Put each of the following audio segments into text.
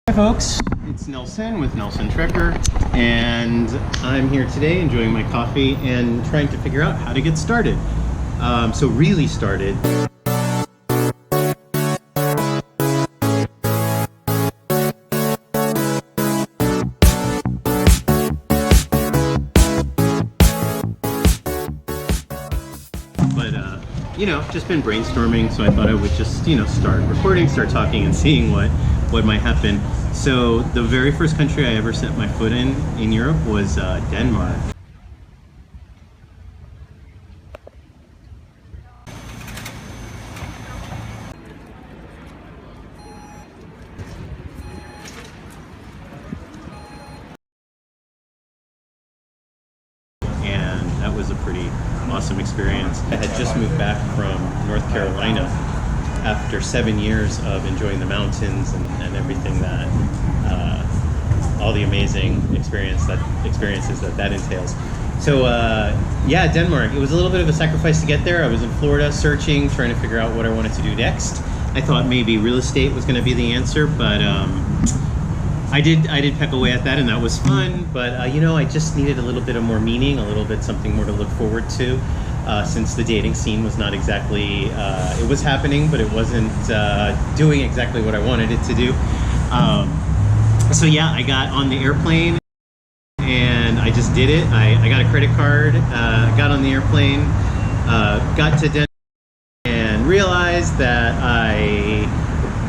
Hi folks, it's Nelson with Nelson Trekker, and I'm here today enjoying my coffee and trying to figure out how to get started. So really started. But just been brainstorming, so I thought I would just, start recording, start talking, and seeing what might happen. So the very first country I ever set my foot in Europe was Denmark. And that was a pretty awesome experience. I had just moved back from North Carolina after 7 years of enjoying the mountains and everything that, all the amazing experiences that entails. So yeah, Denmark, it was a little bit of a sacrifice to get there. I was in Florida searching, trying to figure out what I wanted to do next. I thought maybe real estate was going to be the answer, but I did peck away at that, and that was fun, but I just needed a little bit of more meaning, a little bit something more to look forward to, since the dating scene was not exactly, it was happening, but it wasn't doing exactly what I wanted it to do. So yeah, I got on the airplane and I just did it. I got a credit card, got on the airplane, got to Denmark, and realized that I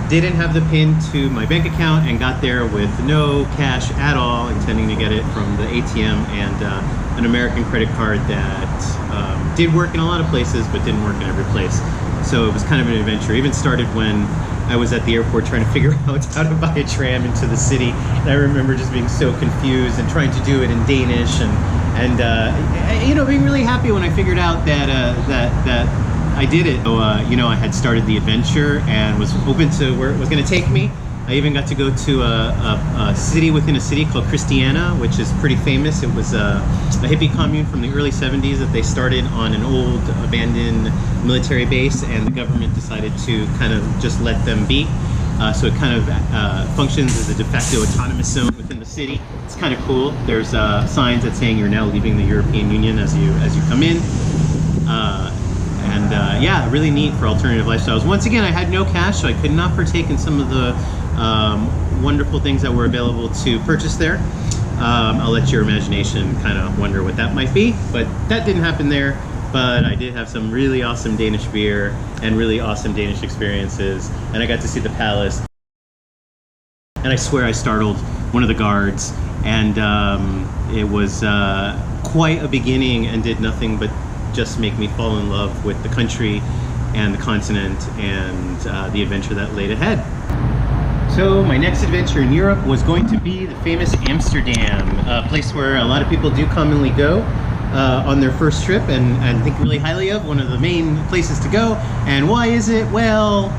didn't have the PIN to my bank account and got there with no cash at all, intending to get it from the ATM and an American credit card that did work in a lot of places but didn't work in every place. So it was kind of an adventure. It even started when I was at the airport trying to figure out how to buy a tram into the city. And I remember just being so confused and trying to do it in Danish and being really happy when I figured out that I did it. So, I had started the adventure and was open to where it was going to take me. I even got to go to a city within a city called Christiana, which is pretty famous. It was a hippie commune from the early 70s that they started on an old abandoned military base, and the government decided to kind of just let them be. So it kind of functions as a de facto autonomous zone within the city. It's kind of cool. There's signs that saying you're now leaving the European Union as you come in. Yeah, really neat for alternative lifestyles. Once again, I had no cash, so I could not partake in some of the wonderful things that were available to purchase there. I'll let your imagination kind of wonder what that might be, but that didn't happen there. But I did have some really awesome Danish beer and really awesome Danish experiences, and I got to see the palace. And I swear I startled one of the guards, and it was quite a beginning and did nothing but just make me fall in love with the country and the continent and the adventure that laid ahead. So my next adventure in Europe was going to be the famous Amsterdam, a place where a lot of people do commonly go on their first trip and think really highly of, one of the main places to go. And why is it? Well,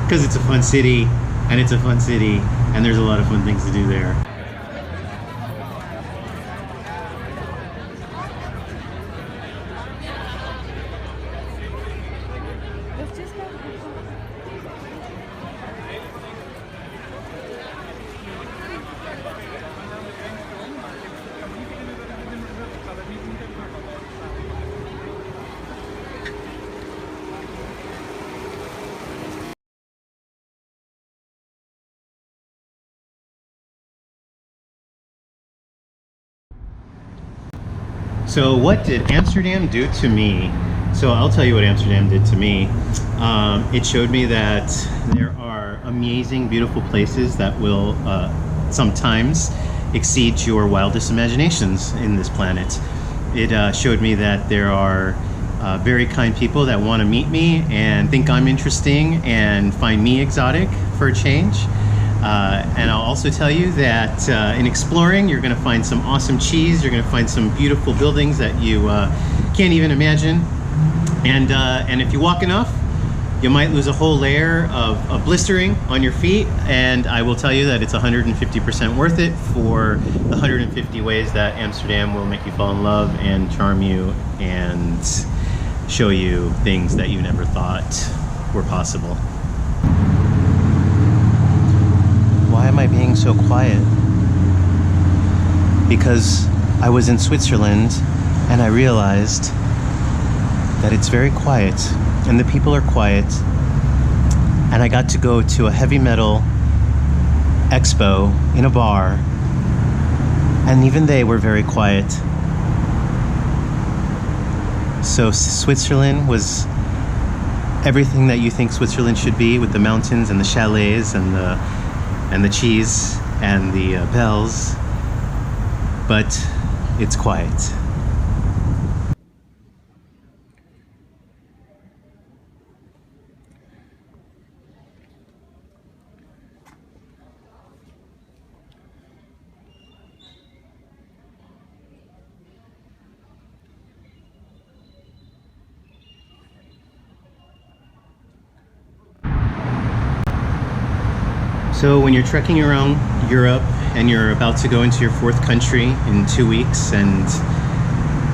because it's a fun city, and it's a fun city, and there's a lot of fun things to do there. So what did Amsterdam do to me? So I'll tell you what Amsterdam did to me. It showed me that there are amazing, beautiful places that will sometimes exceed your wildest imaginations in this planet. It showed me that there are very kind people that want to meet me and think I'm interesting and find me exotic for a change. And I'll also tell you that in exploring, you're going to find some awesome cheese. You're going to find some beautiful buildings that you can't even imagine. And if you walk enough, you might lose a whole layer of blistering on your feet. And I will tell you that it's 150% worth it for the 150 ways that Amsterdam will make you fall in love and charm you and show you things that you never thought were possible. Why am I being being so quiet? Because I was in Switzerland and I realized that it's very quiet and the people are quiet, and I got to go to a heavy metal expo in a bar, and even they were very quiet. So Switzerland was everything that you think Switzerland should be, with the mountains and the chalets and the cheese and the bells, but it's quiet. So when you're trekking around Europe and you're about to go into your 4th country in 2 weeks, and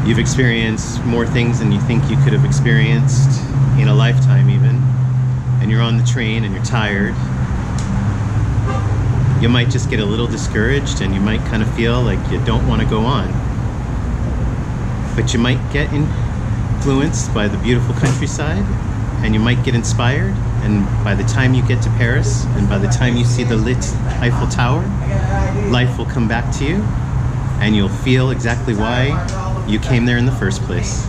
you've experienced more things than you think you could have experienced in a lifetime even, and you're on the train and you're tired, you might just get a little discouraged and you might kind of feel like you don't want to go on. But you might get influenced by the beautiful countryside, and you might get inspired, and by the time you get to Paris and by the time you see the lit Eiffel Tower, life will come back to you and you'll feel exactly why you came there in the first place.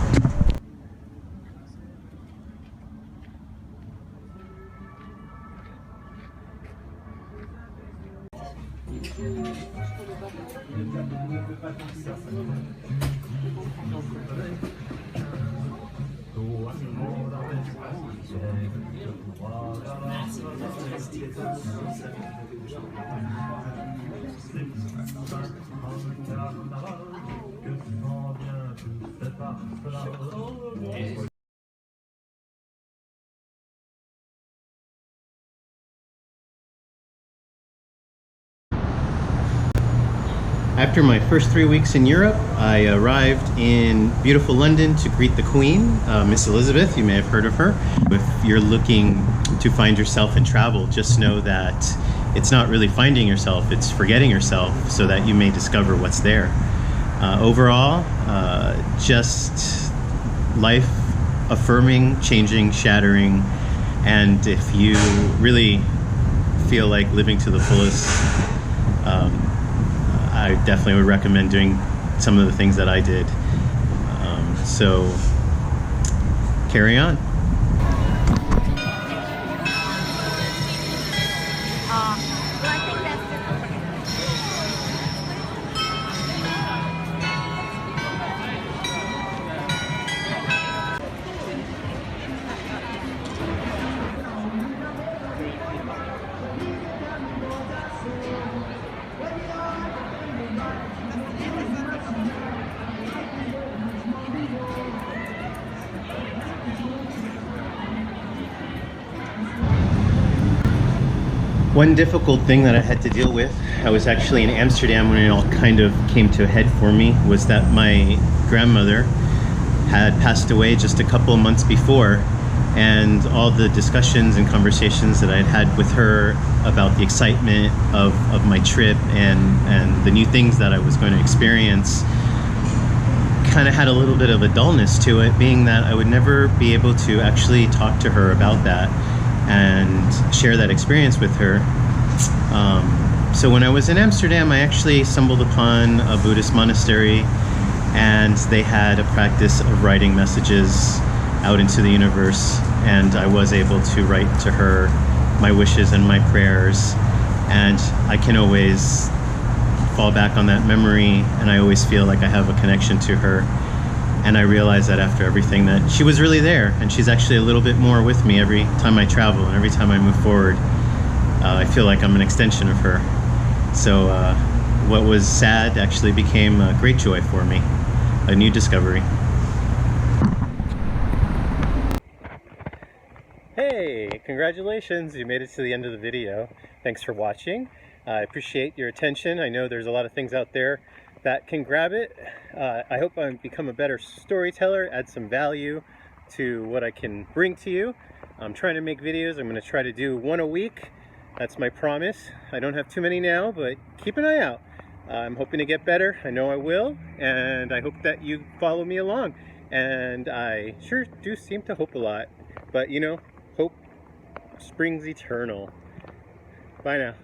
After my first 3 weeks in Europe, I arrived in beautiful London to greet the Queen, Miss Elizabeth. You may have heard of her. If you're looking to find yourself in travel, just know that it's not really finding yourself, it's forgetting yourself so that you may discover what's there. Overall, just life affirming, changing, shattering, and if you really feel like living to the fullest, I definitely would recommend doing some of the things that I did. So carry on. One difficult thing that I had to deal with, I was actually in Amsterdam when it all kind of came to a head for me, was that my grandmother had passed away just a couple of months before, and all the discussions and conversations that I'd had with her about the excitement of my trip and the new things that I was going to experience kind of had a little bit of a dullness to it, being that I would never be able to actually talk to her about that and share that experience with her. So when I was in Amsterdam, I actually stumbled upon a Buddhist monastery, and they had a practice of writing messages out into the universe, and I was able to write to her my wishes and my prayers, and I can always fall back on that memory, and I always feel like I have a connection to her. And I realized that after everything, that she was really there, and she's actually a little bit more with me every time I travel and every time I move forward. I feel like I'm an extension of her. So what was sad actually became a great joy for me, a new discovery. Hey, congratulations, you made it to the end of the video. Thanks for watching. I appreciate your attention. I know there's a lot of things out there that can grab it. I hope I become a better storyteller, add some value to what I can bring to you. I'm trying to make videos. I'm going to try to do one a week. That's my promise. I don't have too many now, but keep an eye out. I'm hoping to get better. I know I will, and I hope that you follow me along. And I sure do seem to hope a lot. But you know, hope springs eternal. Bye now.